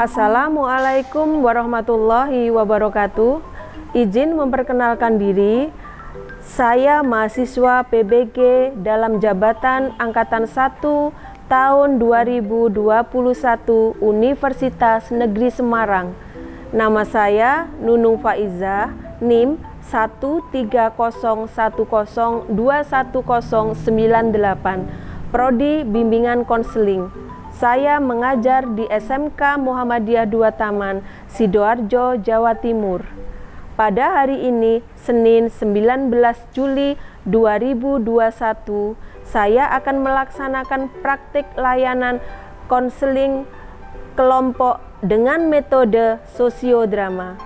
Assalamualaikum warahmatullahi wabarakatuh. Izin memperkenalkan diri. Saya mahasiswa PBG dalam jabatan Angkatan 1 tahun 2021 Universitas Negeri Semarang. Nama saya Nunung Faizah, NIM 13010211098, Prodi Bimbingan Konseling. Saya mengajar di SMK Muhammadiyah 2 Taman, Sidoarjo, Jawa Timur. Pada hari ini, Senin 19 Juli 2021, saya akan melaksanakan praktik layanan konseling kelompok dengan metode sosiodrama.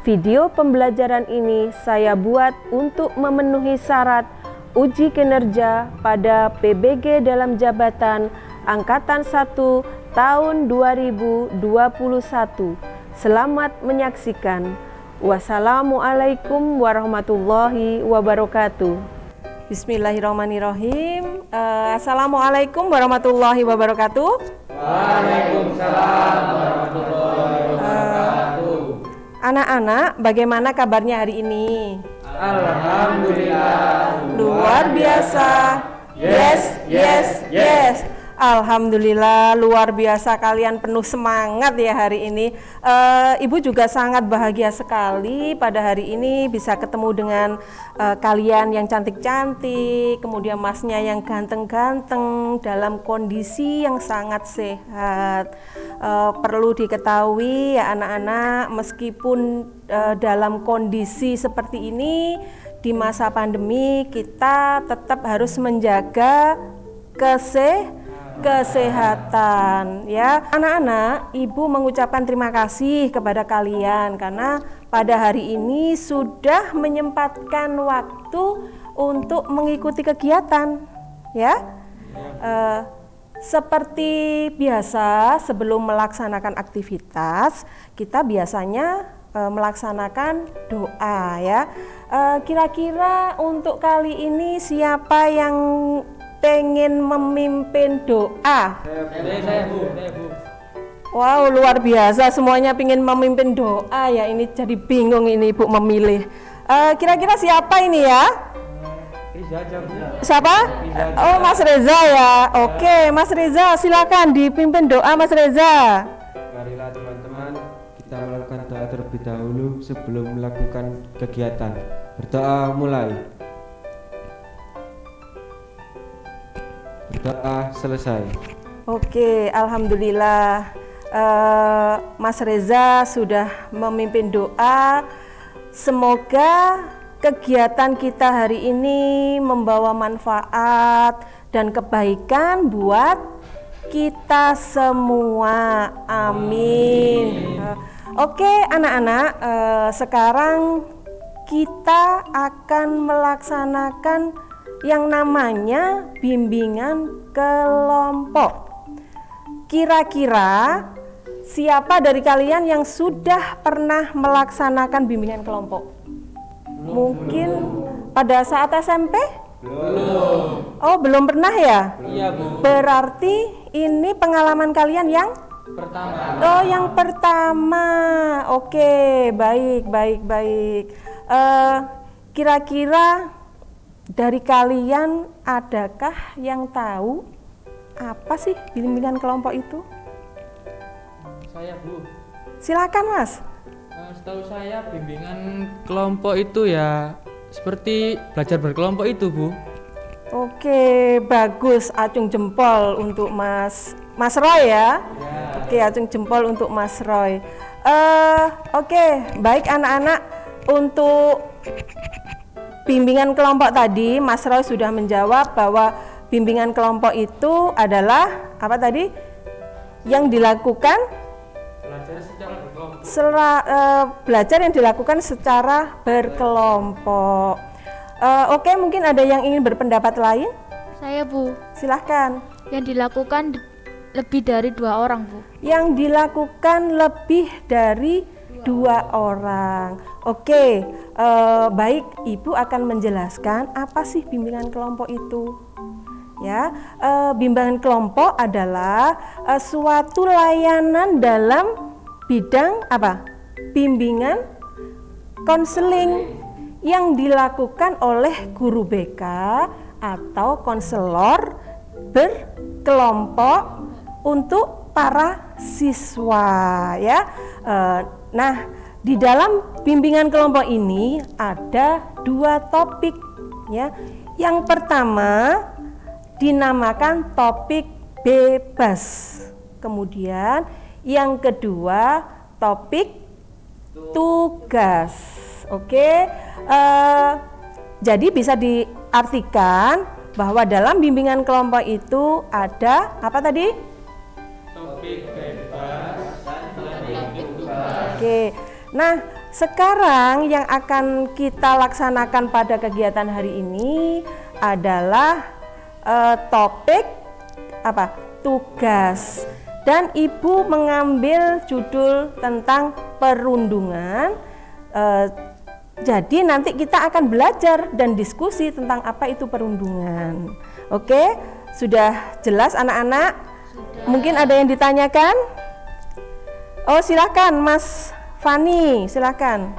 Video pembelajaran ini saya buat untuk memenuhi syarat uji kinerja pada PBG dalam jabatan Angkatan 1 tahun 2021. Selamat menyaksikan. Wassalamualaikum warahmatullahi wabarakatuh. Bismillahirrahmanirrahim. Assalamualaikum warahmatullahi wabarakatuh. Waalaikumsalam warahmatullahi wabarakatuh. Anak-anak, bagaimana kabarnya hari ini? Alhamdulillah. Luar biasa. Yes, yes, yes. Alhamdulillah, luar biasa, kalian penuh semangat ya hari ini. Ibu juga sangat bahagia sekali pada hari ini bisa ketemu dengan kalian yang cantik-cantik, kemudian masnya yang ganteng-ganteng dalam kondisi yang sangat sehat. Perlu diketahui ya anak-anak, meskipun dalam kondisi seperti ini di masa pandemi, kita tetap harus menjaga kesehatan ya. Anak-anak, Ibu mengucapkan terima kasih kepada kalian karena pada hari ini sudah menyempatkan waktu untuk mengikuti kegiatan ya. Seperti biasa, sebelum melaksanakan aktivitas, kita biasanya melaksanakan doa ya. Kira-kira untuk kali ini siapa yang pengen memimpin doa? Saya, Bu. Wow, luar biasa, semuanya pengen memimpin doa ya. Ini jadi bingung ini Ibu memilih. Kira-kira siapa ini ya? Riza aja, Bu. Siapa? Oh, Mas Reza ya. Oke, Mas Reza, silakan dipimpin doa Mas Reza. Marilah teman-teman, kita melakukan doa terlebih dahulu sebelum melakukan kegiatan. Berdoa mulai. Berdoa selesai. Oke, alhamdulillah. Mas Reza sudah memimpin doa. Semoga kegiatan kita hari ini membawa manfaat dan kebaikan buat kita semua. Amin. Oke, anak-anak, sekarang kita akan melaksanakan yang namanya bimbingan kelompok. Kira-kira siapa dari kalian yang sudah pernah melaksanakan bimbingan kelompok? Mungkin pada saat SMP? Belum. Oh, belum pernah ya? Iya, Bu. Berarti ini pengalaman kalian yang Pertama. Oh, yang pertama. Oke, baik. Kira-kira dari kalian adakah yang tahu apa sih bimbingan kelompok itu? Saya, Bu. Silakan, Mas. Setahu saya bimbingan kelompok itu ya seperti belajar berkelompok itu, Bu. Oke, bagus. Acung jempol untuk Mas Roy ya. Oke, acung jempol untuk Mas Roy. Oke, baik anak-anak, untuk bimbingan kelompok tadi, Mas Roy sudah menjawab bahwa bimbingan kelompok itu adalah apa tadi? Yang dilakukan Belajar secara berkelompok. belajar yang dilakukan secara berkelompok. Oke, mungkin ada yang ingin berpendapat lain? Saya, Bu. Silahkan. Yang dilakukan lebih dari 2 orang, Bu. Yang dilakukan lebih dari 2 orang. Oke, baik, Ibu akan menjelaskan apa sih bimbingan kelompok itu. Ya, bimbingan kelompok adalah suatu layanan dalam bidang apa? Bimbingan konseling yang dilakukan oleh guru BK atau konselor berkelompok untuk para siswa ya. Nah, di dalam bimbingan kelompok ini ada 2 topik ya. Yang pertama dinamakan topik bebas. Kemudian yang kedua topik tugas. Oke, jadi bisa diartikan bahwa dalam bimbingan kelompok itu ada apa tadi? Topik bebas dan tugas. Oke, nah sekarang yang akan kita laksanakan pada kegiatan hari ini adalah topik apa? Tugas. Dan Ibu mengambil judul tentang perundungan. Jadi nanti kita akan belajar dan diskusi tentang apa itu perundungan. Oke, sudah jelas anak-anak? Mungkin ada yang ditanyakan? Oh, silakan Mas Fani, silakan.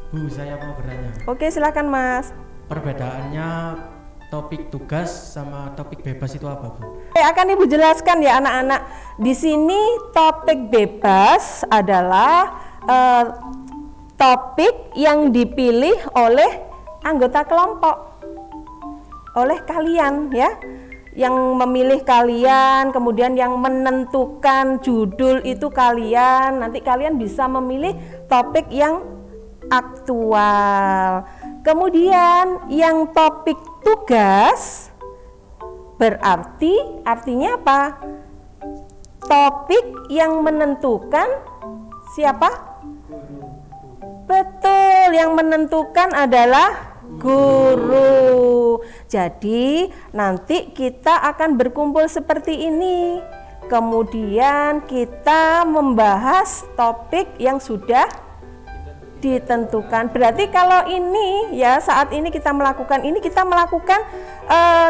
Bu, saya mau bertanya. Oke, silakan Mas. Perbedaannya topik tugas sama topik bebas itu apa, Bu? Akan Ibu jelaskan ya anak-anak. Di sini topik bebas adalah topik yang dipilih oleh anggota kelompok, oleh kalian ya. Yang memilih kalian, kemudian yang menentukan judul itu kalian. Nanti kalian bisa memilih topik yang aktual. Kemudian yang topik tugas berarti artinya apa? Topik yang menentukan siapa? Betul, yang menentukan adalah guru. Jadi nanti kita akan berkumpul seperti ini. Kemudian kita membahas topik yang sudah ditentukan. Berarti kalau ini ya saat ini kita melakukan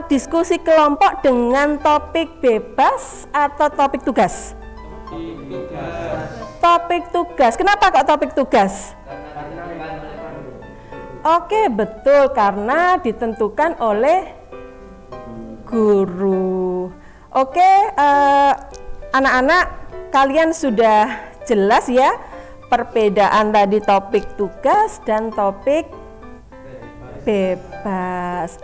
diskusi kelompok dengan topik bebas atau topik tugas? Topik tugas. Kenapa kok topik tugas? Oke, betul, karena ditentukan oleh guru. Oke, anak-anak, kalian sudah jelas ya perbedaan tadi topik tugas dan topik bebas.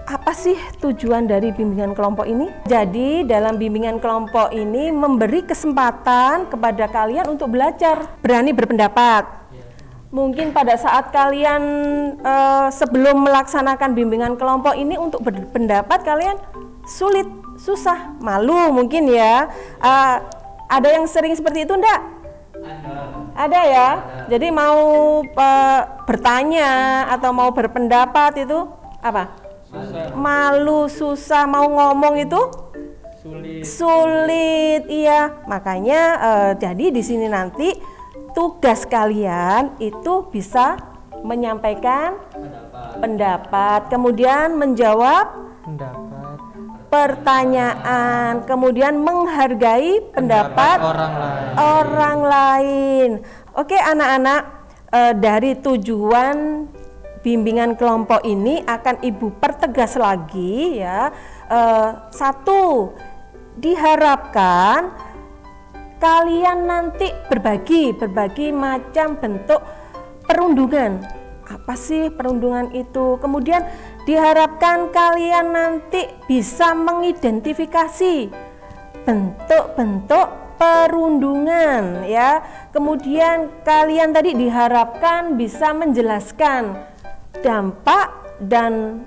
Apa sih tujuan dari bimbingan kelompok ini? Jadi dalam bimbingan kelompok ini memberi kesempatan kepada kalian untuk belajar, berani berpendapat. Mungkin pada saat kalian sebelum melaksanakan bimbingan kelompok ini untuk berpendapat kalian sulit, susah, malu mungkin ya. Ada yang sering seperti itu enggak? Ada ya. Jadi mau bertanya atau mau berpendapat itu apa? Malu, susah, mau ngomong itu sulit. Iya. Makanya jadi di sini nanti tugas kalian itu bisa menyampaikan pendapat, kemudian menjawab pertanyaan, kemudian menghargai pendapat orang lain. Oke anak-anak, dari tujuan bimbingan kelompok ini akan Ibu pertegas lagi ya. Satu, diharapkan kalian nanti berbagi macam bentuk perundungan. Apa sih perundungan itu? Kemudian diharapkan kalian nanti bisa mengidentifikasi bentuk-bentuk perundungan ya. Kemudian kalian tadi diharapkan bisa menjelaskan dampak dan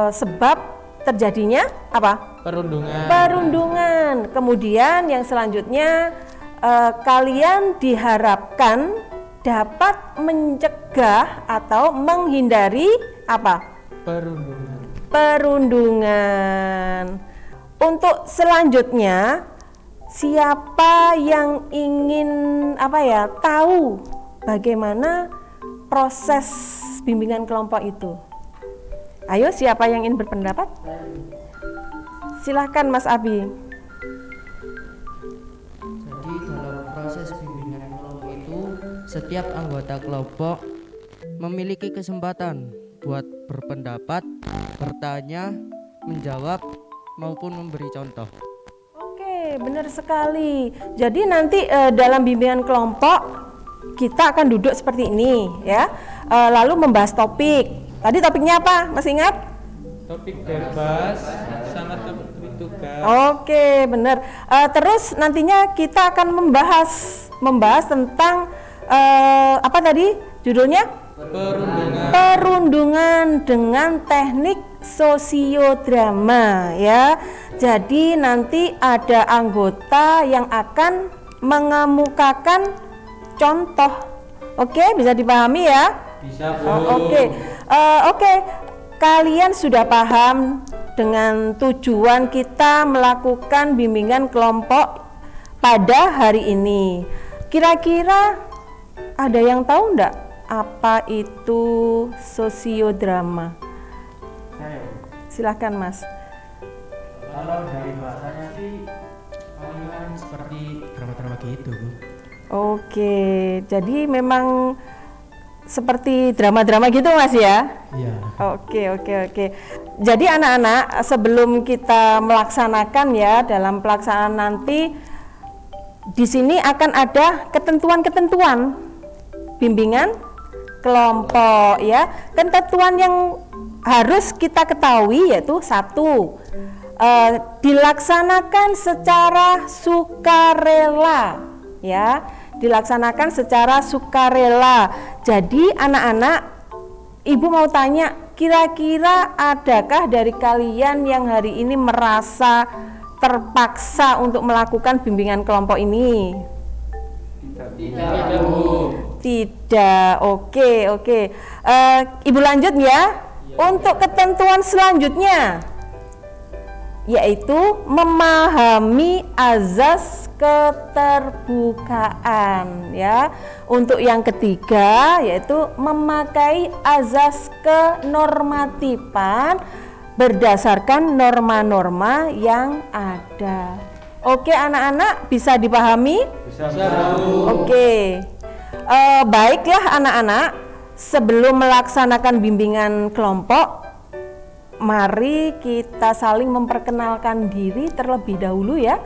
sebab terjadinya apa? Perundungan. Kemudian yang selanjutnya kalian diharapkan dapat mencegah atau menghindari apa? Perundungan. Untuk selanjutnya, siapa yang ingin tahu bagaimana proses bimbingan kelompok itu? Ayo, siapa yang ingin berpendapat? Silahkan Mas Abi. Jadi dalam proses bimbingan setiap anggota kelompok memiliki kesempatan buat berpendapat, bertanya, menjawab, maupun memberi contoh. Oke, benar sekali. Jadi nanti dalam bimbingan kelompok kita akan duduk seperti ini ya, lalu membahas topik. Tadi topiknya apa? Masih ingat? Topik bebas sama topik tugas. Oke, benar. Terus nantinya kita akan membahas tentang apa tadi judulnya? Perundungan dengan teknik sosiodrama ya. Jadi nanti ada anggota yang akan mengemukakan contoh. Oke, bisa dipahami ya? Bisa, Bu. Oke. Kalian sudah paham dengan tujuan kita melakukan bimbingan kelompok pada hari ini. Kira-kira ada yang tahu enggak apa itu sosiodrama? Silahkan Mas. Kalau dari bahasanya sih palingan seperti drama-drama gitu, Bu. Oke, jadi memang seperti drama-drama gitu Mas ya? Iya. Oke. Jadi anak-anak, sebelum kita melaksanakan ya, dalam pelaksanaan nanti di sini akan ada ketentuan-ketentuan bimbingan kelompok ya. Ketentuan yang harus kita ketahui yaitu satu, dilaksanakan secara sukarela ya, dilaksanakan secara sukarela. Jadi anak-anak, ibu mau tanya, kira-kira adakah dari kalian yang hari ini merasa terpaksa untuk melakukan bimbingan kelompok ini? Tidak, Bu. Tidak. Oke. Ibu lanjut ya. Untuk ketentuan selanjutnya yaitu memahami azas keterbukaan ya. Untuk yang ketiga yaitu memakai azas kenormatifan berdasarkan norma-norma yang ada. Oke anak-anak, bisa dipahami? Bisa, Bu. Oke. Baiklah anak-anak, sebelum melaksanakan bimbingan kelompok, mari kita saling memperkenalkan diri terlebih dahulu ya.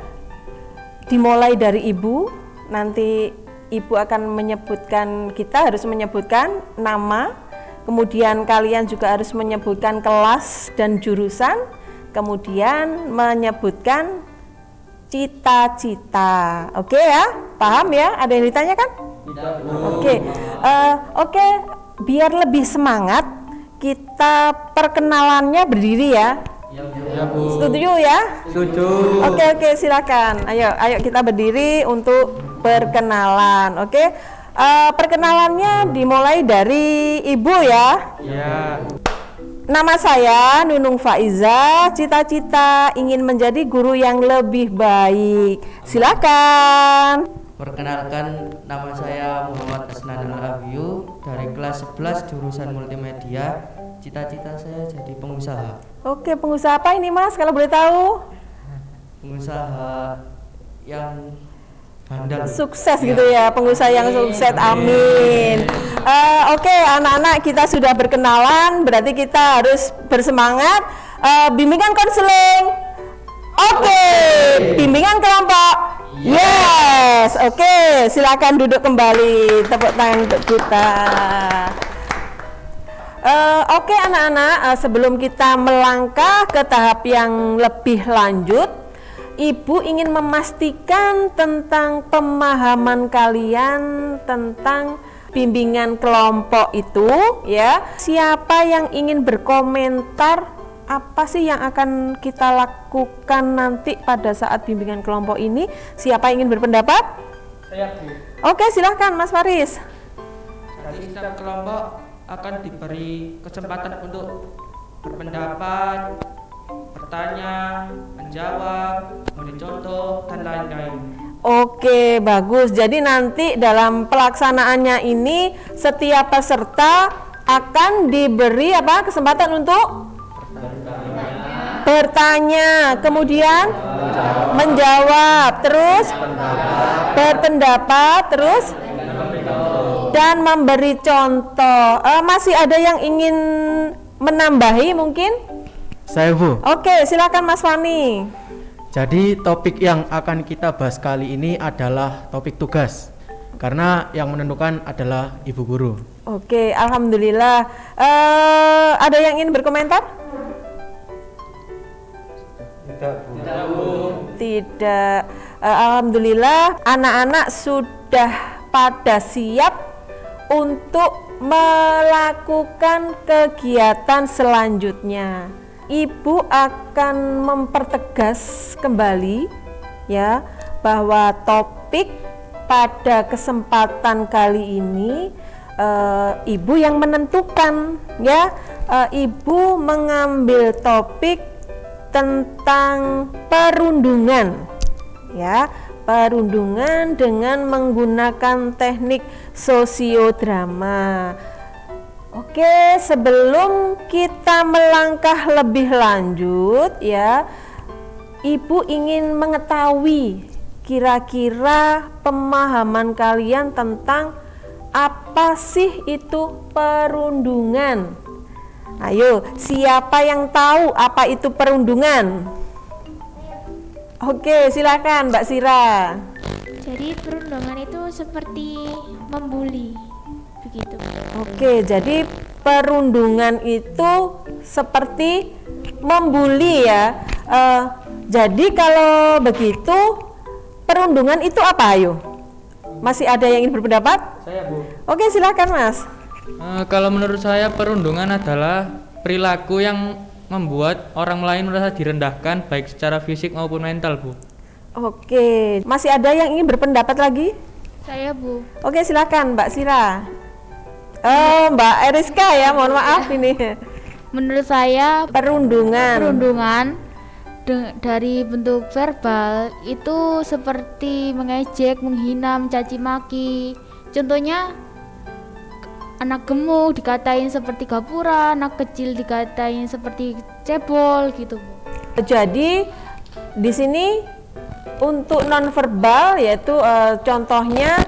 Dimulai dari ibu, nanti ibu akan menyebutkan, kita harus menyebutkan nama, kemudian kalian juga harus menyebutkan kelas dan jurusan, kemudian menyebutkan cita-cita. Oke ya, paham ya? Ada yang ditanyakan? Tidak, Bu. Oke, biar lebih semangat, kita perkenalannya berdiri ya. Ya, Bu. Setuju ya? Setuju. Oke, silakan. Ayo kita berdiri untuk perkenalan. Oke. Perkenalannya dimulai dari ibu ya. Ya. Nama saya Nunung Faiza, cita-cita ingin menjadi guru yang lebih baik. Silakan. Perkenalkan, nama saya Muhammad Asnan Al-Abiyu dari kelas 11 jurusan multimedia. Cita-cita saya jadi pengusaha. Oke, pengusaha apa ini Mas kalau boleh tahu? Pengusaha yang handal. Sukses gitu ya, pengusaha yang sukses, amin. Oke, anak-anak, kita sudah berkenalan, berarti kita harus bersemangat. Bimbingan konseling, oke. Bimbingan kelompok, yes. Oke, silakan duduk kembali, tepuk tangan untuk kita. Oke anak-anak, sebelum kita melangkah ke tahap yang lebih lanjut, Ibu ingin memastikan tentang pemahaman kalian tentang bimbingan kelompok itu ya. Siapa yang ingin berkomentar apa sih yang akan kita lakukan nanti pada saat bimbingan kelompok ini? Siapa yang ingin berpendapat? Saya, Bu. Oke, silahkan Mas Faris. Jadi setiap kelompok akan diberi kesempatan untuk berpendapat, bertanya, menjawab, memberi contoh, dan lain-lain. Oke, bagus. Jadi nanti dalam pelaksanaannya ini setiap peserta akan diberi apa? Kesempatan untuk bertanya, kemudian menjawab, terus berpendapat, terus dan memberi contoh. Masih ada yang ingin menambahi mungkin? Saya Bu. Oke, silakan Mas Fani. Jadi topik yang akan kita bahas kali ini adalah topik tugas. Karena yang menentukan adalah ibu guru. Oke, alhamdulillah. Ada yang ingin berkomentar? Tidak. Alhamdulillah, anak-anak sudah pada siap untuk melakukan kegiatan selanjutnya. Ibu akan mempertegas kembali ya bahwa topik pada kesempatan kali ini ibu yang menentukan ya. Ibu mengambil topik tentang perundungan ya, perundungan dengan menggunakan teknik sosiodrama. Oke, sebelum kita melangkah lebih lanjut ya, ibu ingin mengetahui kira-kira pemahaman kalian tentang apa sih itu perundungan. Ayo, siapa yang tahu apa itu perundungan? Oke, silakan Mbak Sira. Jadi perundungan itu seperti membuli, begitu. Oke, jadi perundungan itu seperti membuli ya. Jadi kalau begitu perundungan itu apa, ayo? Masih ada yang ingin berpendapat? Saya Bu. Oke, silakan Mas. Kalau menurut saya perundungan adalah perilaku yang membuat orang lain merasa direndahkan baik secara fisik maupun mental Bu. Oke, masih ada yang ingin berpendapat lagi? Saya Bu. Oke, silakan Mbak Sira. Mbak Eriska ya, mohon maaf ini. Menurut saya Perundungan. dari bentuk verbal itu seperti mengejek, menghina, mencaci maki. Contohnya anak gemuk dikatain seperti gapura, anak kecil dikatain seperti cebol gitu Bu. Jadi di sini untuk nonverbal yaitu contohnya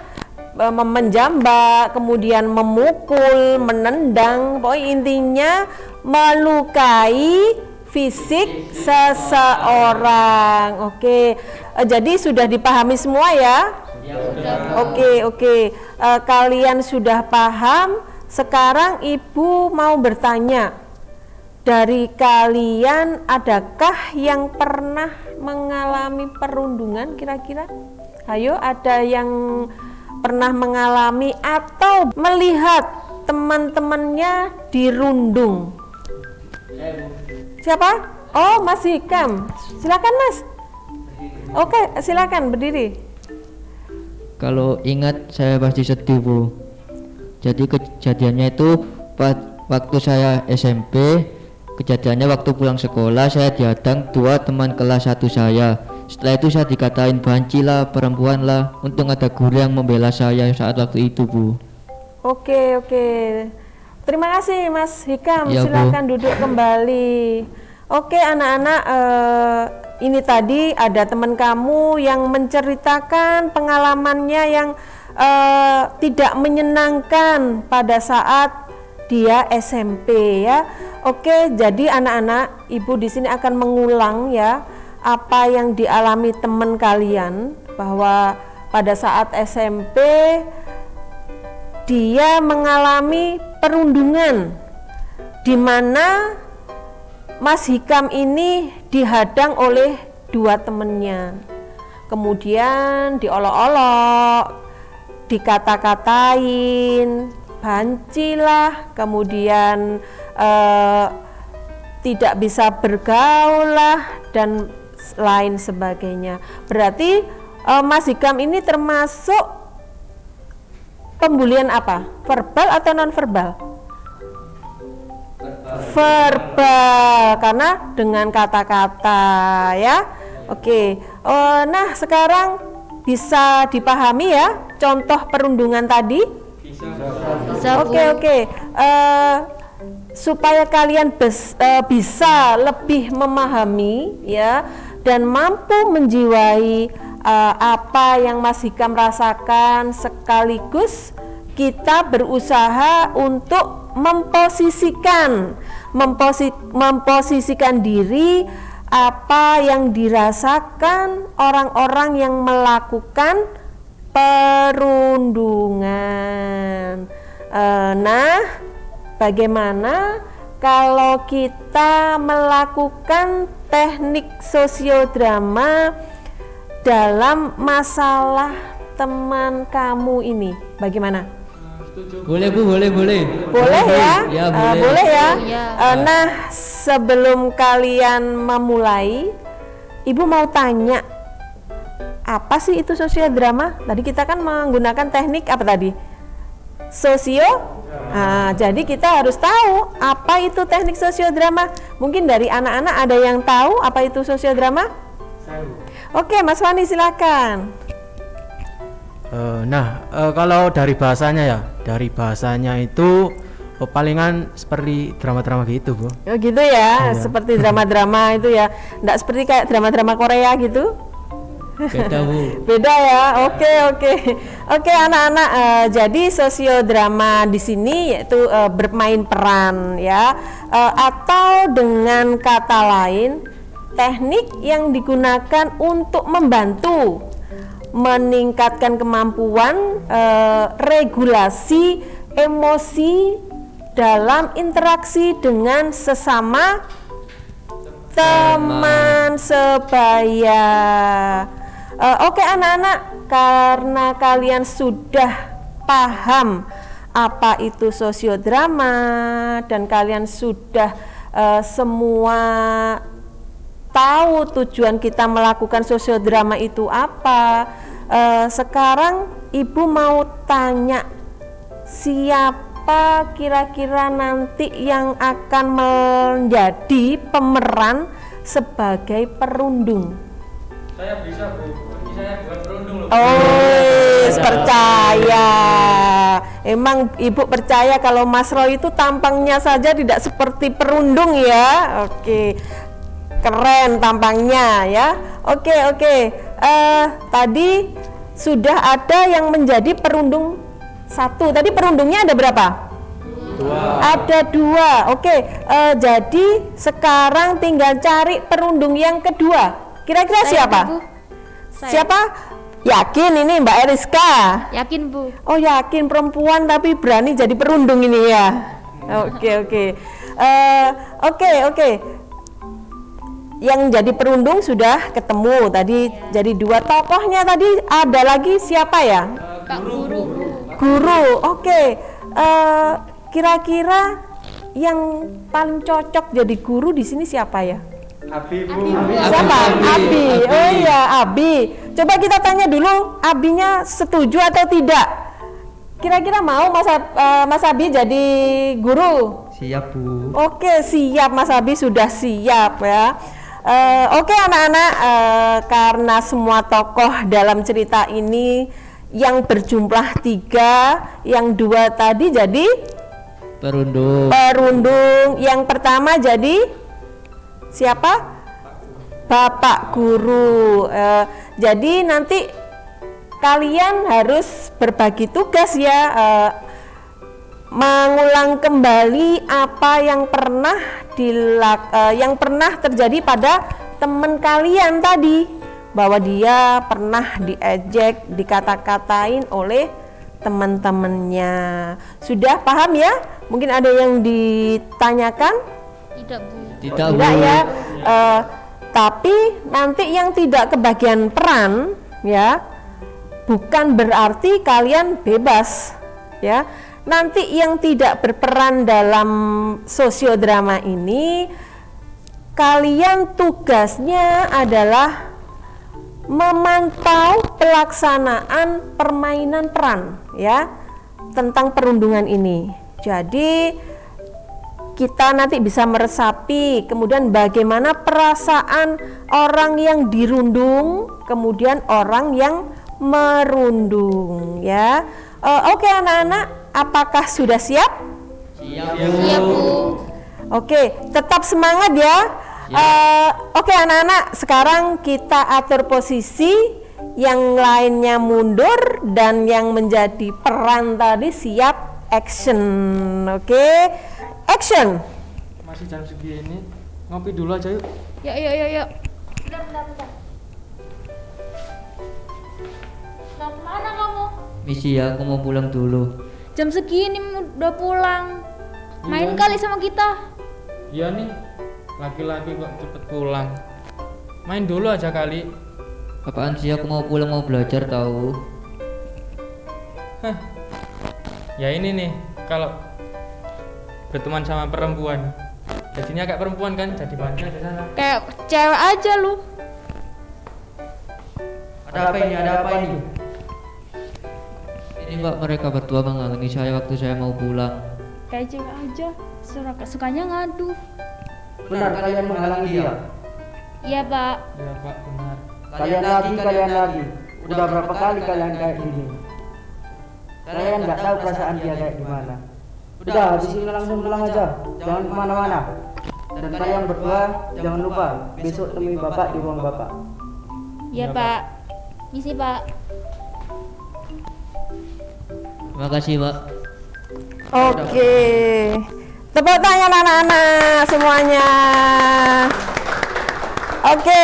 menjambak, kemudian memukul, menendang, pokoknya intinya melukai fisik seseorang. Oke, jadi sudah dipahami semua ya? Oke. Kalian sudah paham. Sekarang ibu mau bertanya, dari kalian adakah yang pernah mengalami perundungan kira-kira? Ayo, ada yang pernah mengalami atau melihat teman-temannya dirundung? Siapa? Oh, Mas Hikam. Silakan Mas. Oke, silakan berdiri. Kalau ingat saya pasti sedih Bu. Jadi kejadiannya itu waktu saya SMP. Kejadiannya waktu pulang sekolah saya dihadang dua teman kelas 1 saya. Setelah itu saya dikatain banci lah, perempuan lah. Untung ada guru yang membela saya saat waktu itu Bu. Oke. Terima kasih Mas Hikam. Ya, silakan duduk kembali. Oke anak-anak, ini tadi ada teman kamu yang menceritakan pengalamannya yang tidak menyenangkan pada saat dia SMP ya. Oke, jadi anak-anak, ibu di sini akan mengulang ya apa yang dialami teman kalian, bahwa pada saat SMP dia mengalami perundungan di mana Mas Hikam ini dihadang oleh dua temennya, kemudian diolok-olok, dikata-katain, banci lah, kemudian tidak bisa bergaul lah, dan lain sebagainya. Berarti Mas Hikam ini termasuk pembulian apa? Verbal atau non verbal? Verbal, karena dengan kata-kata ya. Oke. Nah sekarang bisa dipahami ya contoh perundungan tadi? Bisa Bu. Oke. Supaya kalian bisa lebih memahami ya dan mampu menjiwai apa yang Mas Hikam rasakan, sekaligus kita berusaha untuk memposisikan diri apa yang dirasakan orang-orang yang melakukan perundungan. Nah, bagaimana kalau kita melakukan teknik sosiodrama dalam masalah teman kamu ini? Bagaimana? Boleh Bu, boleh. Boleh ya? Ya, boleh. Boleh ya? Iya. Nah, sebelum kalian memulai, Ibu mau tanya, apa sih itu sosiodrama? Tadi kita kan menggunakan teknik apa tadi? Nah, jadi kita harus tahu apa itu teknik sosiodrama. Mungkin dari anak-anak ada yang tahu apa itu sosiodrama? Oke, Mas Wani silakan. Kalau dari bahasanya itu palingan seperti drama-drama gitu, Bu. Oh gitu ya, seperti drama-drama itu ya, enggak seperti kayak drama-drama Korea gitu? Beda Bu. Beda ya, oke anak-anak. Jadi sosiodrama di sini yaitu bermain peran ya, atau dengan kata lain teknik yang digunakan untuk membantu meningkatkan kemampuan regulasi emosi dalam interaksi dengan sesama teman sebaya. Oke anak-anak, karena kalian sudah paham apa itu sosiodrama dan kalian sudah semua tahu tujuan kita melakukan sosiodrama itu apa, sekarang Ibu mau tanya, siapa kira-kira nanti yang akan menjadi pemeran sebagai perundung? Saya bisa Bu, ini saya bukan perundung loh. Percaya. Emang Ibu percaya kalau Mas Roy itu tampangnya saja tidak seperti perundung ya. Oke. Keren tampangnya ya. Oke. Tadi sudah ada yang menjadi perundung satu. Tadi perundungnya ada berapa? Ada dua. Oke. Jadi sekarang tinggal cari perundung yang kedua. Kira-kira siapa? Bu. Saya. Siapa? Yakin ini Mbak Eriska? Yakin Bu. Oh yakin, perempuan tapi berani jadi perundung ini ya. Oke. Yang jadi perundung sudah ketemu tadi, jadi dua tokohnya tadi. Ada lagi siapa ya? Pak Guru. Guru. Oke. Kira-kira yang paling cocok jadi guru di sini siapa ya? Abi Bu. Siapa? Abi. Oh iya, Abi. Coba kita tanya dulu, Abinya setuju atau tidak? Kira-kira mau Mas Abi jadi guru? Siap Bu. Oke, siap. Mas Abi sudah siap ya. Oke anak-anak, karena semua tokoh dalam cerita ini yang berjumlah 3, yang 2 tadi jadi perundung. Yang pertama jadi siapa? Bapak Guru. Jadi nanti kalian harus berbagi tugas ya, mengulang kembali apa yang pernah terjadi pada teman kalian tadi, bahwa dia pernah diejek, dikata-katain oleh teman-temannya. Sudah paham ya? Mungkin ada yang ditanyakan? Tidak Bu. Tidak Bu. Ya. Tapi nanti yang tidak kebagian peran ya, bukan berarti kalian bebas ya. Nanti yang tidak berperan dalam sosiodrama ini, kalian tugasnya adalah memantau pelaksanaan permainan peran ya tentang perundungan ini. Jadi kita nanti bisa meresapi kemudian bagaimana perasaan orang yang dirundung, kemudian orang yang merundung ya. Oke anak-anak, apakah sudah siap? Siap Bu. Oke, tetap semangat ya. Oke anak-anak, sekarang kita atur posisi. yang lainnya mundur, dan yang menjadi peran tadi siap action. Oke, action. Masih jam segini, ngopi dulu aja yuk. Yuk. Bentar. Mau kemana kamu? Misi ya, aku mau pulang dulu. Jam segini udah pulang. Main kali sama kita. Iya nih, laki-laki kok cepet pulang. Main dulu aja kali. Apaan sih, aku mau pulang, mau belajar tahu. Ya ini nih, kalau berteman sama perempuan, jadinya kayak perempuan kan, jadi bandel di sana. Kayak cewek aja lu. Ada apa ini? Ini Mbak, mereka berdua menghalangi saya waktu saya mau pulang. Kayak cewek aja. Sukanya ngadu. Benar kalian menghalangi dia? Iya, Pak. Ya Pak, benar. Kalian lagi. Udah berapa kali kalian kayak gini? Kalian nggak tahu perasaan dia kayak gimana. Udah, habis ini langsung pulang aja. Jangan kemana-mana. Dan kalian berdua jangan lupa besok temui bapak di ruang bapak. Iya, Pak. Misi, Pak. Terima kasih Mbak. Oke, tepuk tangan anak-anak semuanya. Oke,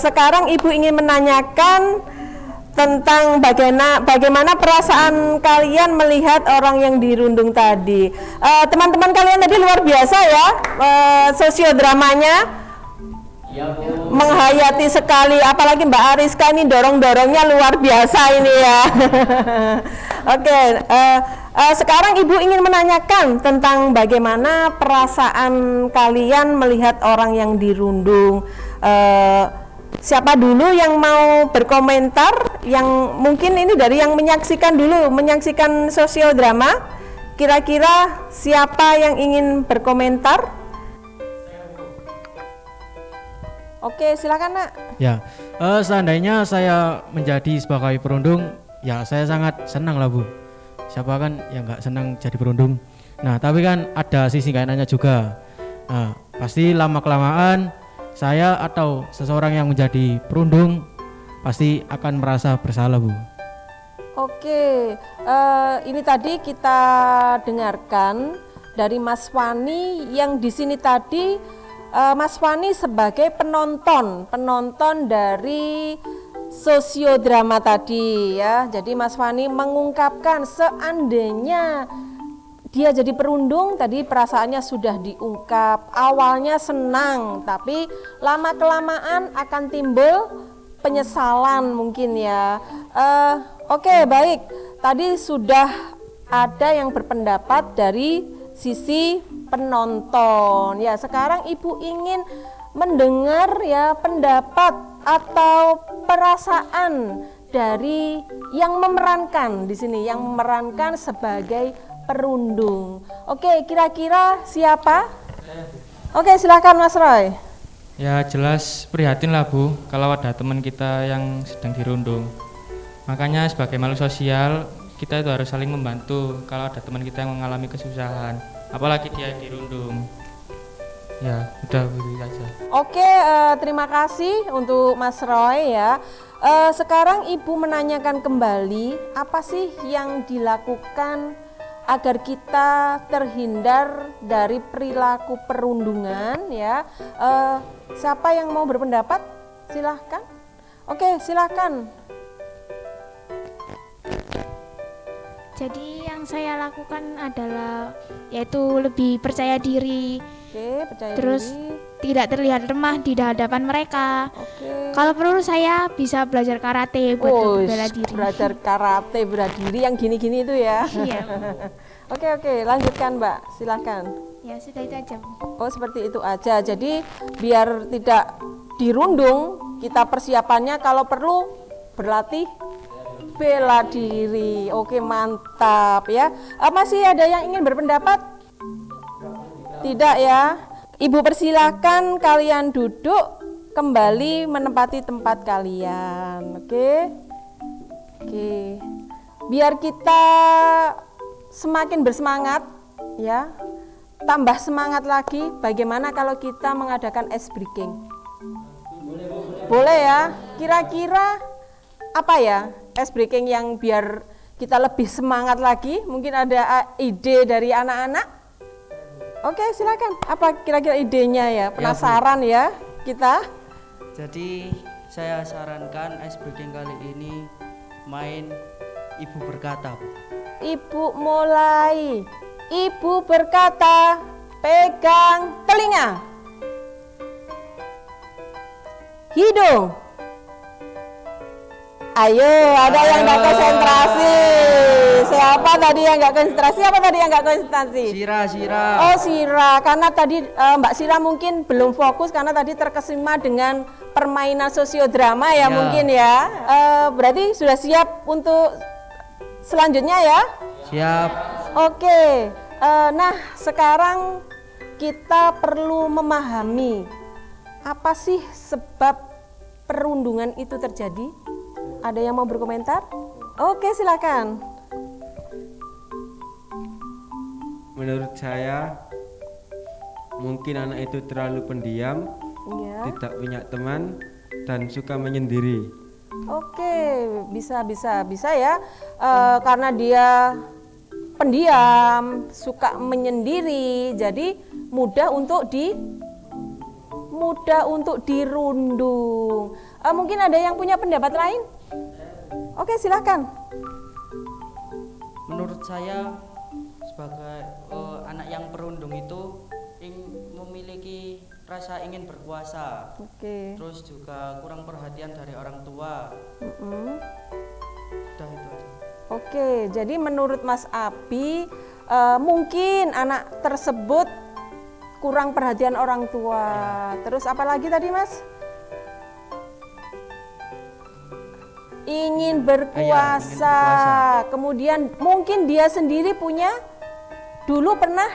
sekarang Ibu ingin menanyakan tentang bagaimana perasaan kalian melihat orang yang dirundung tadi. Teman-teman kalian tadi luar biasa ya, sosiodramanya. Menghayati sekali, apalagi Mbak Ariska ini dorong-dorongnya luar biasa ini ya. Oke, sekarang Ibu ingin menanyakan tentang bagaimana perasaan kalian melihat orang yang dirundung. Siapa dulu yang mau berkomentar? Yang mungkin ini dari yang menyaksikan sosiodrama. Kira-kira siapa yang ingin berkomentar? Oke, silakan Nak. Ya, seandainya saya menjadi sebagai perundung, ya saya sangat senang lah Bu. Siapa kan yang nggak senang jadi perundung. Nah, tapi kan ada sisi nggak enaknya juga. Nah, pasti lama-kelamaan saya atau seseorang yang menjadi perundung pasti akan merasa bersalah Bu. Oke, ini tadi kita dengarkan dari Mas Wani yang di sini tadi. Mas Wani sebagai penonton dari sosiodrama tadi ya. Jadi Mas Wani mengungkapkan seandainya dia jadi perundung, tadi perasaannya sudah diungkap. Awalnya senang, tapi lama-kelamaan akan timbul penyesalan mungkin ya. Oke, baik. Tadi sudah ada yang berpendapat dari sisi penonton ya. Sekarang Ibu ingin mendengar ya pendapat atau perasaan dari yang memerankan di sini, yang memerankan sebagai perundung. Oke, kira-kira siapa? Oke, silakan Mas Roy. Ya jelas prihatin lah Bu, kalau ada teman kita yang sedang dirundung. Makanya sebagai makhluk sosial, kita itu harus saling membantu kalau ada teman kita yang mengalami kesusahan, apalagi dia yang dirundung. Ya udah begitu aja. Oke, terima kasih untuk Mas Roy ya. Sekarang Ibu menanyakan kembali, apa sih yang dilakukan agar kita terhindar dari perilaku perundungan ya. Siapa yang mau berpendapat? Silahkan. Oke, silahkan. Jadi yang saya lakukan adalah yaitu lebih percaya diri. Oke, percaya Terus diri. tidak terlihat lemah di hadapan mereka. Oke. Kalau perlu saya bisa belajar karate buat bela diri. Belajar karate bela diri yang gini-gini itu ya. Iya. Oke, lanjutkan Mbak, silahkan. Ya sudah itu aja, Bu. Oh, seperti itu aja. Jadi biar tidak dirundung, kita persiapannya kalau perlu berlatih bela diri. Oke, mantap ya. Masih ada yang ingin berpendapat? Tidak ya. Ibu persilakan kalian duduk kembali menempati tempat kalian. Oke. Biar kita semakin bersemangat ya. Tambah semangat lagi, bagaimana kalau kita mengadakan ice breaking? Boleh ya? Kira-kira apa ya ice breaking yang biar kita lebih semangat lagi? Mungkin ada ide dari anak-anak? Oke, silakan. Apa kira-kira idenya ya? Penasaran ya kita? Jadi saya sarankan ice breaking kali ini main Ibu Berkata. Ibu mulai. Ibu berkata, pegang telinga. Hidung. Ayo, ada yang nggak konsentrasi. Siapa tadi yang nggak konsentrasi? Apa tadi yang nggak konsentrasi? Sira. Oh, Sira. Karena tadi Mbak Sira mungkin belum fokus karena tadi terkesima dengan permainan sosiodrama ya, mungkin ya. Berarti sudah siap untuk selanjutnya ya? Siap. Oke. Nah, sekarang kita perlu memahami apa sih sebab perundungan itu terjadi? Ada yang mau berkomentar? Oke, silakan. Menurut saya mungkin anak itu terlalu pendiam, Ya. tidak punya teman dan suka menyendiri. Oke, bisa ya. Karena dia pendiam, suka menyendiri, jadi mudah untuk dirundung. Mungkin ada yang punya pendapat lain? Oke, silakan. Menurut saya sebagai anak yang perundung itu memiliki rasa ingin berkuasa. Oke. Terus juga kurang perhatian dari orang tua. Udah itu aja. Oke, jadi menurut Mas Abi, mungkin anak tersebut kurang perhatian orang tua. Terus apa lagi tadi, Mas? Ingin berkuasa. Kemudian mungkin dia sendiri dulu pernah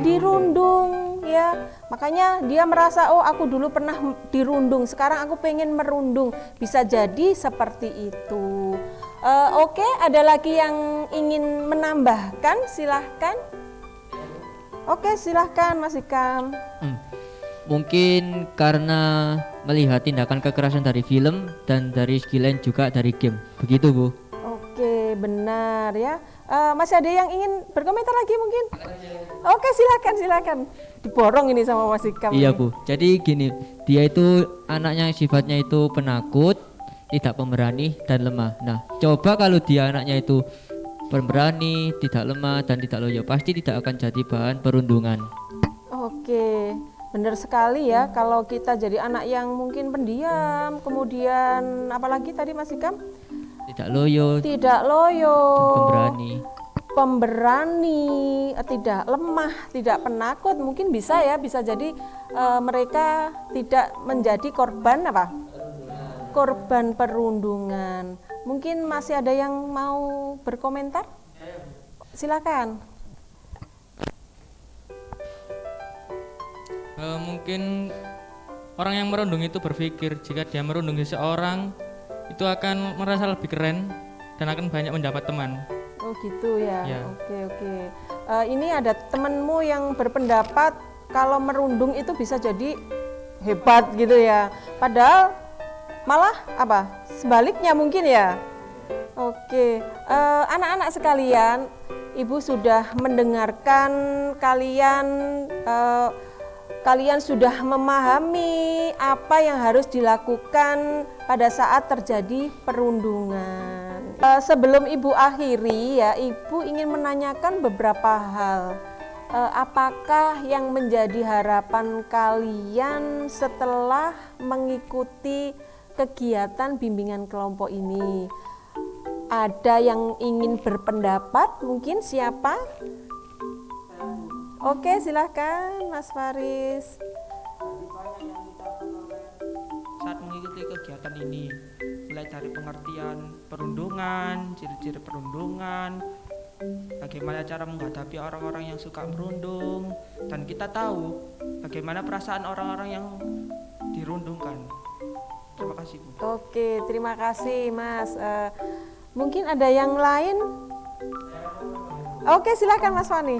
dirundung ya. Makanya dia merasa, oh aku dulu pernah dirundung, sekarang aku pengen merundung. Bisa jadi seperti itu. Oke, ada lagi yang ingin menambahkan? Silahkan. Oke, silahkan Mas Ikam. Mungkin karena melihat tindakan kekerasan dari film dan dari segi lain juga dari game. Begitu, Bu. Oke, benar ya. Masih ada yang ingin berkomentar lagi mungkin? Oke, silakan. Diborong ini sama Mas Ikam. Iya, Bu. Jadi gini, dia itu anaknya sifatnya itu penakut, tidak pemberani dan lemah. Nah, coba kalau dia anaknya itu pemberani, tidak lemah dan tidak loyo, pasti tidak akan jadi bahan perundungan. Oke, benar sekali ya. Kalau kita jadi anak yang mungkin pendiam, kemudian apalagi tadi Mas Ikam? Tidak loyo, Tidak loyo, pemberani. tidak lemah, tidak penakut, mungkin bisa jadi mereka tidak menjadi korban apa? Korban perundungan. Mungkin masih ada yang mau berkomentar? Silakan. Mungkin orang yang merundung itu berpikir jika dia merundung seseorang itu akan merasa lebih keren dan akan banyak mendapat teman. Oh gitu ya. Ya. Oke. Ini ada temenmu yang berpendapat kalau merundung itu bisa jadi hebat gitu ya. Padahal malah apa? Sebaliknya mungkin ya. Oke. Anak-anak sekalian, Ibu sudah mendengarkan kalian sudah memahami apa yang harus dilakukan pada saat terjadi perundungan. Sebelum Ibu akhiri ya, Ibu ingin menanyakan beberapa hal. Apakah yang menjadi harapan kalian setelah mengikuti kegiatan bimbingan kelompok ini? Ada yang ingin berpendapat? Mungkin siapa? Oke, silahkan Mas Faris. Saat mengikuti kegiatan ini, mulai dari pengertian perundungan, ciri-ciri perundungan, bagaimana cara menghadapi orang-orang yang suka merundung, dan kita tahu bagaimana perasaan orang-orang yang dirundungkan. Terima kasih, Bu. Oke, terima kasih Mas. Mungkin ada yang lain? Oke, silakan Mas Fani.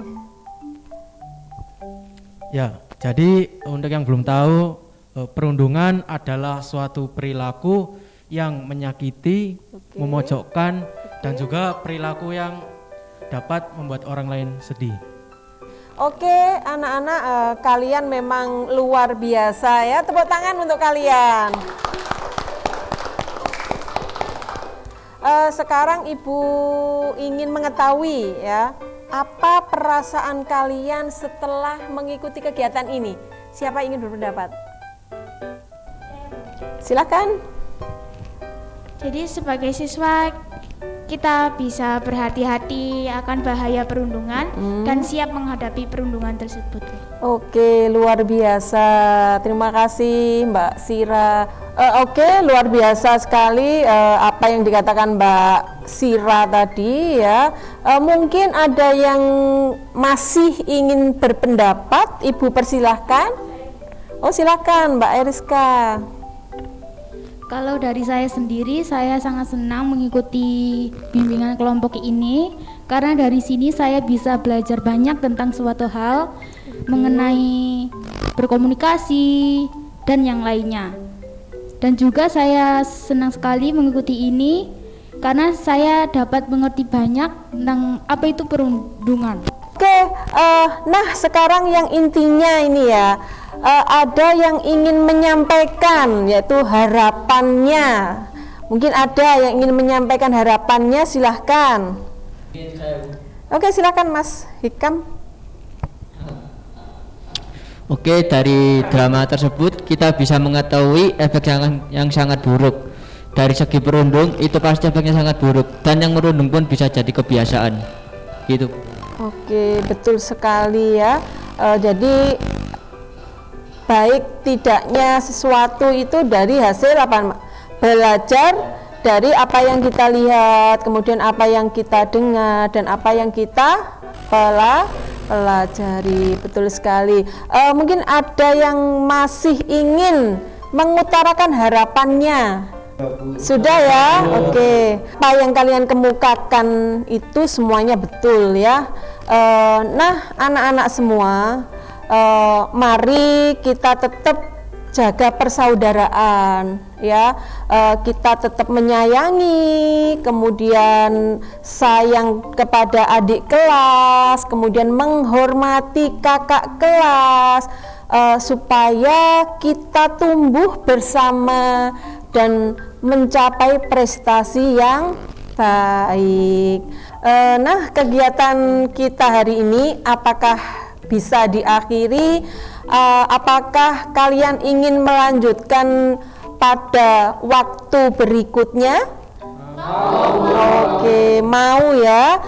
Ya, jadi untuk yang belum tahu, perundungan adalah suatu perilaku yang menyakiti, memojokkan, dan juga perilaku yang dapat membuat orang lain sedih. Oke, anak-anak, kalian memang luar biasa ya. Tepuk tangan untuk kalian. Sekarang Ibu ingin mengetahui ya, apa perasaan kalian setelah mengikuti kegiatan ini? Siapa ingin berpendapat? Silakan. Jadi sebagai siswa kita bisa berhati-hati akan bahaya perundungan dan siap menghadapi perundungan tersebut. Oke, luar biasa. Terima kasih Mbak Sira. Oke, luar biasa sekali apa yang dikatakan Mbak Sira tadi ya. Mungkin ada yang masih ingin berpendapat, Ibu persilahkan. Oh, silakan Mbak Eriska. Kalau dari saya sendiri, saya sangat senang mengikuti bimbingan kelompok ini karena dari sini saya bisa belajar banyak tentang suatu hal mengenai berkomunikasi dan yang lainnya. Dan juga saya senang sekali mengikuti ini karena saya dapat mengerti banyak tentang apa itu perundungan. Oke, nah sekarang yang intinya ini ya, ada yang ingin menyampaikan yaitu harapannya. Mungkin ada yang ingin menyampaikan harapannya, silahkan. Oke, silahkan Mas Hikam. Oke, dari drama tersebut kita bisa mengetahui efek yang sangat buruk. Dari segi perundung itu pasti efeknya sangat buruk, dan yang merundung pun bisa jadi kebiasaan. Gitu. Oke, betul sekali ya. Jadi baik tidaknya sesuatu itu dari hasil apa? Belajar dari apa yang kita lihat, kemudian apa yang kita dengar, dan apa yang kita pelajari. Betul sekali. Mungkin ada yang masih ingin mengutarakan harapannya. Sudah ya, oke. Apa yang kalian kemukakan itu semuanya betul ya. Nah, anak-anak semua, mari kita tetap jaga persaudaraan ya. Kita tetap menyayangi, kemudian sayang kepada adik kelas, kemudian menghormati kakak kelas, supaya kita tumbuh bersama dan mencapai prestasi yang baik. Nah, kegiatan kita hari ini apakah bisa diakhiri? Apakah kalian ingin melanjutkan pada waktu berikutnya? Oke, mau ya.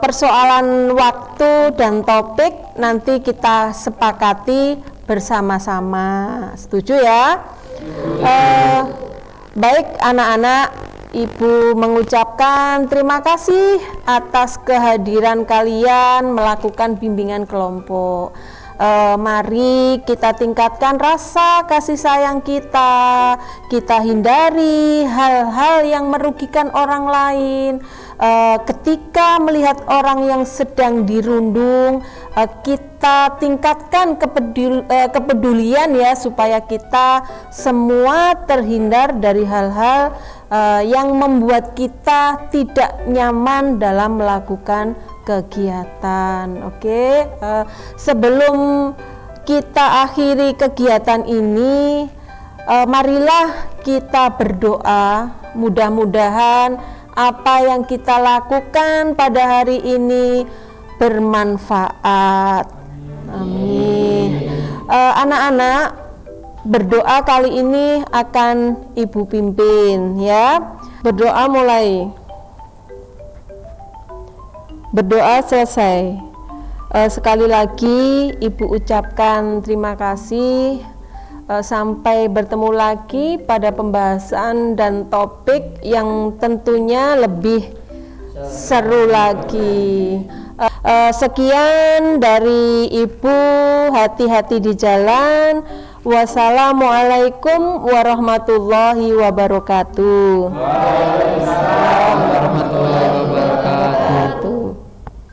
Persoalan waktu dan topik nanti kita sepakati bersama-sama. Setuju ya? Baik anak-anak, Ibu mengucapkan terima kasih atas kehadiran kalian melakukan bimbingan kelompok. Mari kita tingkatkan rasa kasih sayang kita hindari hal-hal yang merugikan orang lain. Ketika melihat orang yang sedang dirundung, kita tingkatkan kepedulian ya, supaya kita semua terhindar dari hal-hal yang membuat kita tidak nyaman dalam melakukan kegiatan. Oke, sebelum kita akhiri kegiatan ini, marilah kita berdoa. Mudah-mudahan apa yang kita lakukan pada hari ini bermanfaat. Amin. Anak-anak, berdoa kali ini akan Ibu pimpin ya. Berdoa mulai. Berdoa selesai. Sekali lagi Ibu ucapkan terima kasih. Sampai bertemu lagi pada pembahasan dan topik yang tentunya lebih seru lagi. Sekian dari Ibu, hati-hati di jalan. Wassalamualaikum warahmatullahi wabarakatuh. Waalaikumsalam warahmatullahi